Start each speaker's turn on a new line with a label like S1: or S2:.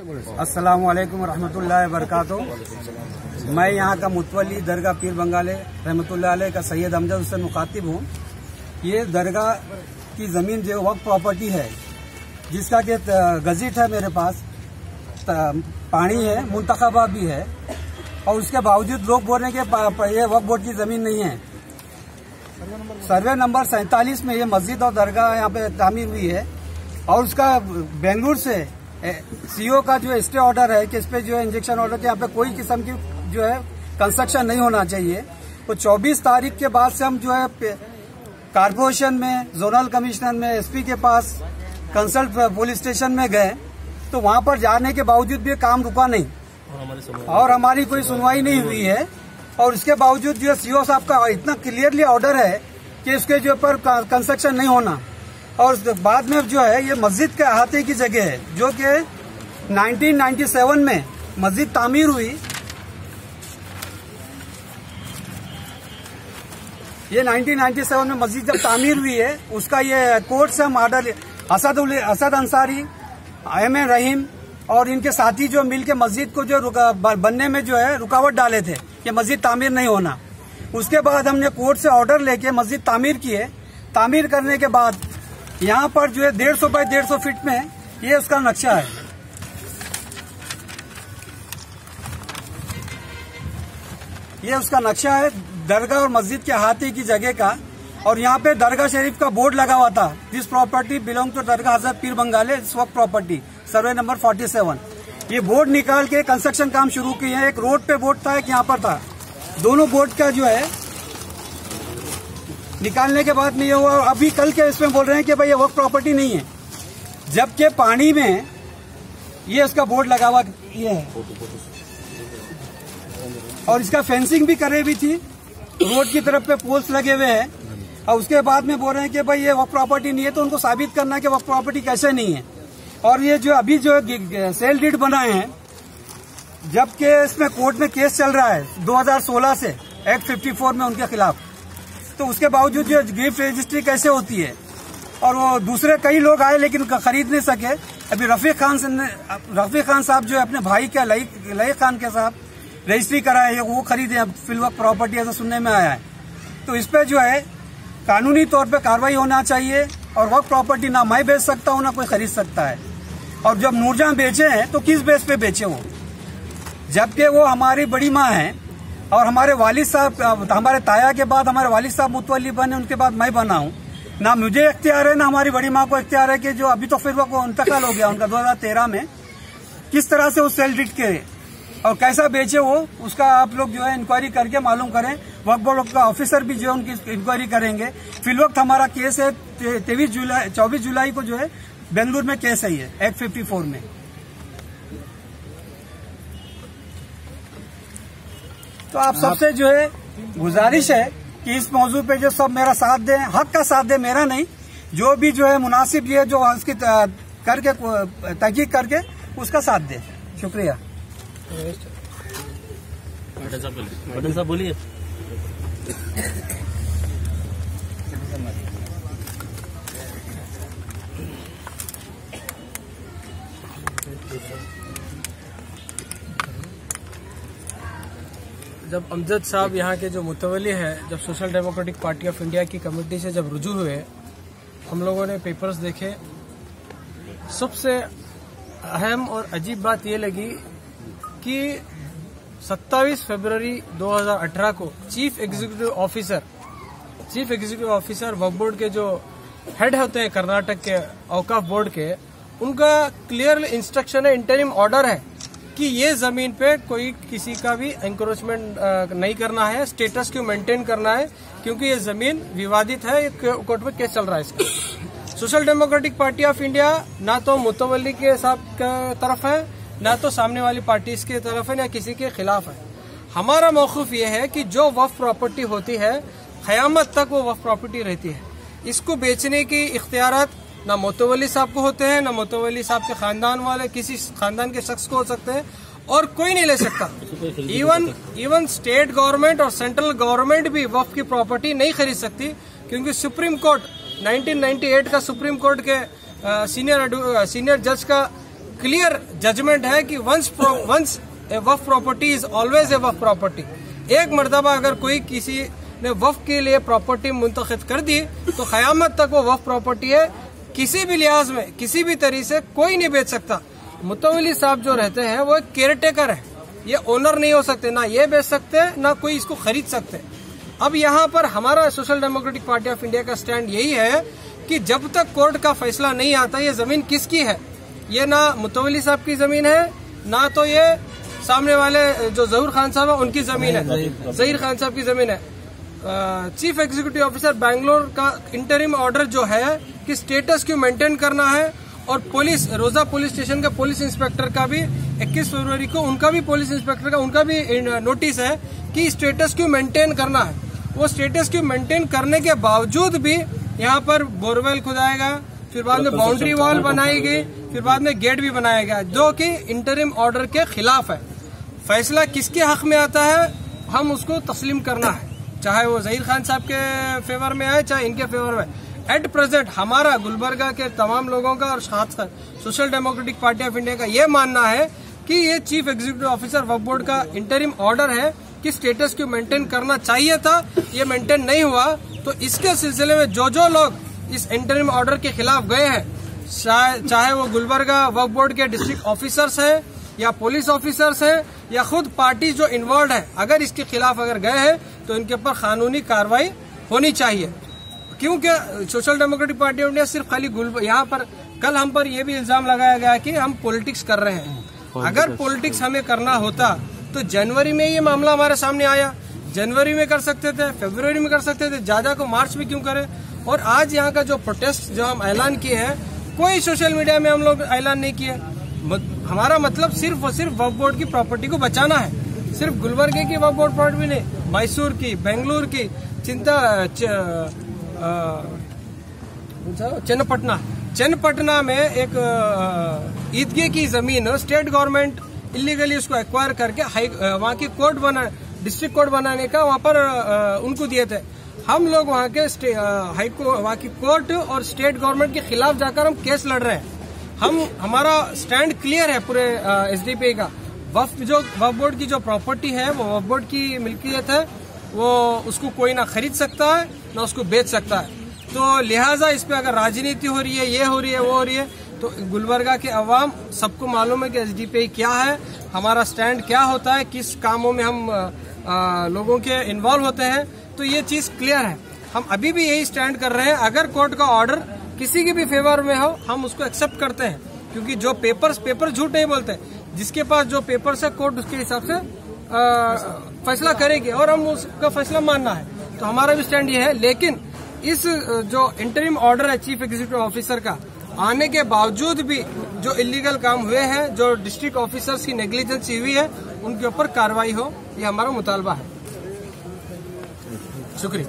S1: अस्सलाम वालेकुम रहमतुल्लाहि व बरकातुहू। मैं यहाँ का मुतवल्ली दरगाह पीर बंगाले रहमतुल्लाह अलैह का सैयद अमजद हुसैन मुखातिब हूँ। ये दरगाह की जमीन जो वक्फ प्रॉपर्टी है, जिसका के गज़िट है मेरे पास, पानी है, मुंतखबा भी है, और उसके बावजूद लोग बोल रहे हैं कि ये वक्फ बोर्ड की जमीन नहीं है। सर्वे नंबर 47 में ये मस्जिद और दरगाह यहाँ पे तामीर हुई है, और उसका बेंगलुरु से सीओ का जो स्टे ऑर्डर है कि इस पे जो है इंजेक्शन ऑर्डर के यहाँ पे कोई किस्म की जो है कंस्ट्रक्शन नहीं होना चाहिए। तो 24 तारीख के बाद से हम जो है कारपोरेशन में, जोनल कमिश्नर में, एसपी के पास, कंसल्ट पुलिस स्टेशन में गए, तो वहां पर जाने के बावजूद भी काम रुका नहीं और हमारी कोई सुनवाई नहीं हुई है। और इसके बावजूद जो सीओ साहब का इतना क्लियरली ऑर्डर है कि इसके जो पर कंस्ट्रक्शन नहीं होना, और बाद में जो है ये मस्जिद के अहाते की जगह है, जो कि 1997 में मस्जिद तामीर हुई। ये 1997 में मस्जिद जब तामीर हुई है, उसका ये कोर्ट से हम ऑर्डर असद अंसारी, एम रहीम और इनके साथी जो मिल के मस्जिद को जो बनने में जो है रुकावट डाले थे कि मस्जिद तामीर नहीं होना। उसके बाद हमने कोर्ट से ऑर्डर लेके मस्जिद तामीर किए। तामीर करने के बाद यहाँ पर जो है 150 बाय 150 फीट में ये उसका नक्शा है। ये उसका नक्शा है दरगाह और मस्जिद के अहाते की जगह का। और यहाँ पे दरगाह शरीफ का बोर्ड लगा हुआ था, this property belong to Dargah Hazrat Pir बंगाले Waqf property, survey number 47। ये बोर्ड निकाल के कंस्ट्रक्शन काम शुरू किए हैं। एक रोड पे बोर्ड था, एक यहाँ पर था। दोनों बोर्ड का जो है निकालने के बाद नहीं हुआ। अभी कल के इसमें बोल रहे हैं कि भाई ये वक्फ प्रॉपर्टी नहीं है, जबकि पानी में ये उसका बोर्ड लगा हुआ ये है, और इसका फेंसिंग भी करे हुई थी, रोड की तरफ पे पोल्स लगे हुए हैं। और उसके बाद में बोल रहे हैं कि भाई ये वक्फ प्रॉपर्टी नहीं है, तो उनको साबित करना है कि वक्फ प्रॉपर्टी कैसे नहीं है। और ये जो अभी जो सेल डीड बनाए हैं, जबकि इसमें कोर्ट में केस चल रहा है 2016 से एक्ट 54 में उनके खिलाफ, तो उसके बावजूद जो गिफ्ट रजिस्ट्री कैसे होती है। और वो दूसरे कई लोग आए लेकिन खरीद नहीं सके। अभी रफीक खान साहब जो है अपने भाई के लई खान के साथ रजिस्ट्री कराए है, वो खरीदे फिलवक्फ प्रॉपर्टी, ऐसा सुनने में आया है। तो इस पे जो है कानूनी तौर पे कार्रवाई होना चाहिए। और वक्फ प्रॉपर्टी ना मैं बेच सकता हूँ, ना कोई खरीद सकता है। और जब नूरजहां बेचे हैं तो किस बेस पे बेचे वो, जबकि वो हमारी बड़ी माँ है और हमारे वालिद साहब, हमारे ताया के बाद हमारे वालिद साहब मुतवल्ली बने, उनके बाद मैं बना हूँ। ना मुझे इख्तियार है, ना हमारी बड़ी माँ को इख्तियार है कि जो अभी तो फिर वो इंतकाल हो गया उनका 2013 में, किस तरह से वो सेल डीड करे और कैसा बेचे वो, उसका आप लोग जो है इंक्वायरी करके मालूम करें। वक्फ बोर्ड का ऑफिसर भी जो है उनकी इंक्वायरी करेंगे। फिलवक्त हमारा केस है 24 जुलाई को जो है बेंगलुरु में केस है, ये एक्ट 54 में। तो आप सबसे जो है गुजारिश है कि इस मौजू पे जो सब मेरा साथ दें, हक का साथ दें, मेरा नहीं, जो भी जो है मुनासिब ये जो उसकी करके तहकीक करके उसका साथ दें। शुक्रिया।
S2: पटेल साहब बोलिए।
S3: जब अमजद साहब यहाँ के जो मुतवल्ली हैं, जब social democratic party of India की कमेटी से जब रुजू हुए, हम लोगों ने पेपर्स देखे। सबसे अहम और अजीब बात ये लगी कि 27 फरवरी 2018 को चीफ एग्जीक्यूटिव ऑफिसर वक्फ बोर्ड के जो हेड होते हैं कर्नाटक के औकाफ बोर्ड के, उनका क्लियर इंस्ट्रक्शन है, इंटरिम ऑर्डर है कि ये जमीन पे कोई किसी का भी एंक्रोचमेंट नहीं करना है, स्टेटस को मेंटेन करना है, क्योंकि ये जमीन विवादित है, कोर्ट में केस चल रहा है इसका। Social democratic party of India ना तो मुतवल्ली के साथ तरफ है, ना तो सामने वाली पार्टी के तरफ है, ना किसी के खिलाफ है। हमारा मौक़िफ़ ये है कि जो वक्फ प्रॉपर्टी होती है, क़यामत तक वो वक्फ प्रॉपर्टी रहती है। इसको बेचने की इख्तियारात ना मुतवल्ली साहब को होते हैं, ना मुतवल्ली साहब के खानदान वाले किसी खानदान के शख्स को हो सकते हैं, और कोई नहीं ले सकता। इवन स्टेट गवर्नमेंट और सेंट्रल गवर्नमेंट भी वक्फ की प्रॉपर्टी नहीं खरीद सकती, क्योंकि सुप्रीम कोर्ट 1998 का सुप्रीम कोर्ट के सीनियर जज का क्लियर जजमेंट है कि once a waqf property is always a waqf property. एक मर्तबा अगर कोई किसी ने वक्फ के लिए प्रॉपर्टी मुंतखब कर दी तो क़यामत तक वो वक्फ प्रॉपर्टी है, किसी भी लिहाज में किसी भी तरीके से कोई नहीं बेच सकता। मुतवल्ली साहब जो रहते हैं वो एक केयरटेकर है, ये ओनर नहीं हो सकते, ना ये बेच सकते ना कोई इसको खरीद सकते। अब यहाँ पर हमारा social democratic party of India का स्टैंड यही है कि जब तक कोर्ट का फैसला नहीं आता ये जमीन किसकी है, ये ना मुतवल्ली साहब की जमीन है, ना तो ये सामने वाले जो जहूर खान साहब है उनकी जमीन है, जहीर खान साहब की जमीन है। चीफ एग्जीक्यूटिव ऑफिसर बैंगलोर का इंटरिम ऑर्डर जो है कि स्टेटस क्यों मेंटेन करना है, और पुलिस रोजा पुलिस स्टेशन का पुलिस इंस्पेक्टर का भी 21 फरवरी को उनका भी पुलिस इंस्पेक्टर का उनका भी नोटिस है कि स्टेटस क्यों मेंटेन करना है। वो स्टेटस क्यों मेंटेन करने के बावजूद भी यहाँ पर बोरवेल खुदाएगा, फिर बाद में बाउंड्री वॉल बनाई गई, फिर बाद में गेट भी बनाया गया जो कि इंटरिम ऑर्डर के खिलाफ है। फैसला किसके हक में आता है हम उसको तस्लीम करना है, चाहे वो जहीर खान साहब के फेवर में आए चाहे इनके फेवर में। एट प्रेजेंट हमारा गुलबर्गा के तमाम लोगों का और खासकर social democratic party of India का ये मानना है कि ये चीफ एग्जीक्यूटिव ऑफिसर वक्फ बोर्ड का इंटरिम ऑर्डर है कि स्टेटस को मेंटेन करना चाहिए था, ये मेंटेन नहीं हुआ। तो इसके सिलसिले में जो जो लोग इस इंटरिम ऑर्डर के खिलाफ गए हैं, चाहे वो गुलबर्गा वक्फ बोर्ड के डिस्ट्रिक्ट ऑफिसर्स हैं या पुलिस ऑफिसर्स हैं या खुद पार्टी जो इन्वॉल्व है, अगर इसके खिलाफ अगर गए हैं तो इनके ऊपर कानूनी कार्रवाई होनी चाहिए। क्योंकि social democratic party of India सिर्फ खाली यहाँ पर कल हम पर यह भी इल्जाम लगाया गया कि हम पॉलिटिक्स कर रहे हैं। अगर पॉलिटिक्स हमें करना होता तो जनवरी में ये मामला हमारे सामने आया, जनवरी में कर सकते थे, फरवरी में कर सकते थे, ज्यादा को मार्च में क्यों करें। और आज यहाँ का जो प्रोटेस्ट जो हम ऐलान किए हैं कोई सोशल मीडिया में हम लोग ऐलान नहीं किए। हमारा मतलब सिर्फ और सिर्फ वक्फ बोर्ड की प्रॉपर्टी को बचाना है, सिर्फ गुलबर्गे की वक्फ बोर्ड प्रॉपर्टी नहीं, मैसूर की, बेंगलुरु की, चन्नपटना में एक ईदगाह की जमीन स्टेट गवर्नमेंट इलीगली उसको एक्वायर करके वहाँ की कोर्ट डिस्ट्रिक्ट कोर्ट बनाने का वहाँ पर उनको दिए थे। हम लोग वहाँ के वहाँ की कोर्ट और स्टेट गवर्नमेंट के खिलाफ जाकर हम केस लड़ रहे हैं। हमारा स्टैंड क्लियर है पूरे एसडीपी का। वक्फ बोर्ड की जो प्रॉपर्टी है वो वक्फ बोर्ड की मिल्कियत है, वो उसको कोई ना खरीद सकता है ना उसको बेच सकता है। तो लिहाजा इस पे अगर राजनीति हो रही है, ये हो रही है, वो हो रही है, तो गुलबर्गा के अवाम सबको मालूम है कि एसडीपी क्या है, हमारा स्टैंड क्या होता है, किस कामों में हम लोगों के इन्वॉल्व होते हैं। तो ये चीज क्लियर है। हम अभी भी यही स्टैंड कर रहे हैं, अगर कोर्ट का ऑर्डर किसी की भी फेवर में हो हम उसको एक्सेप्ट करते हैं, क्योंकि जो पेपर झूठ नहीं बोलते, जिसके पास जो पेपर्स है कोर्ट उसके हिसाब से फैसला करेगी और हम उसका फैसला मानना है। तो हमारा भी स्टैंड ये है। लेकिन इस जो इंटरिम ऑर्डर है चीफ एग्जीक्यूटिव ऑफिसर का आने के बावजूद भी जो इलीगल काम हुए हैं, जो डिस्ट्रिक्ट ऑफिसर्स की नेग्लिजेंसी हुई है, उनके ऊपर कार्रवाई हो, ये हमारा मुतालबा है। शुक्रिया।